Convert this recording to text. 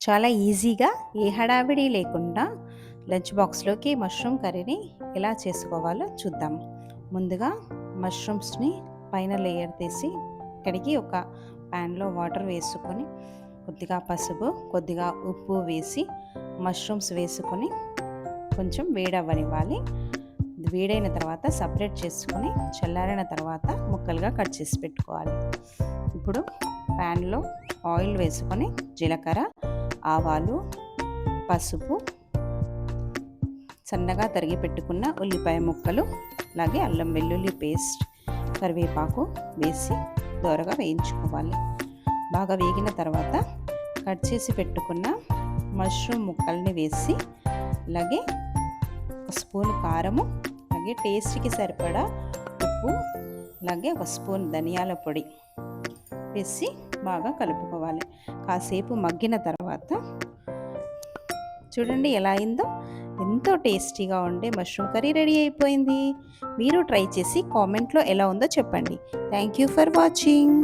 చాలా ఈజీగా ఏ హడావిడి లేకుండా లంచ్ బాక్స్లోకి మష్రూమ్ కర్రీని ఎలా చేసుకోవాలో చూద్దాం. ముందుగా మష్రూమ్స్ని పైన లేయర్ తీసి కడిగి ఒక ప్యాన్లో వాటర్ వేసుకొని కొద్దిగా పసుపు కొద్దిగా ఉప్పు వేసి మష్రూమ్స్ వేసుకొని కొంచెం వేడవ్వనివ్వాలి. వేడైన తర్వాత సపరేట్ చేసుకొని చల్లారిన తర్వాత ముక్కలుగా కట్ చేసి పెట్టుకోవాలి. ఇప్పుడు ప్యాన్లో ఆయిల్ వేసుకొని జీలకర్ర, ఆవాలు, పసుపు, సన్నగా తరిగి పెట్టుకున్న ఉల్లిపాయ ముక్కలు, అలాగే అల్లం వెల్లుల్లి పేస్ట్, కరివేపాకు వేసి దోరగా వేయించుకోవాలి. బాగా వేగిన తర్వాత కట్ చేసి పెట్టుకున్న మష్రూమ్ ముక్కల్ని వేసి అలాగే ఒక స్పూన్ కారము, అలాగే టేస్ట్కి సరిపడా ఉప్పు, అలాగే ఒక స్పూన్ ధనియాల పొడి వేసి బాగా కలుపుకోవాలి. కాసేపు మగ్గిన తర్వాత చూడండి ఎలా అయిందో, ఎంతో టేస్టీగా ఉండే మష్రూమ్ కర్రీ రెడీ అయిపోయింది. మీరు ట్రై చేసి కామెంట్లో ఎలా ఉందో చెప్పండి. Thank you for watching.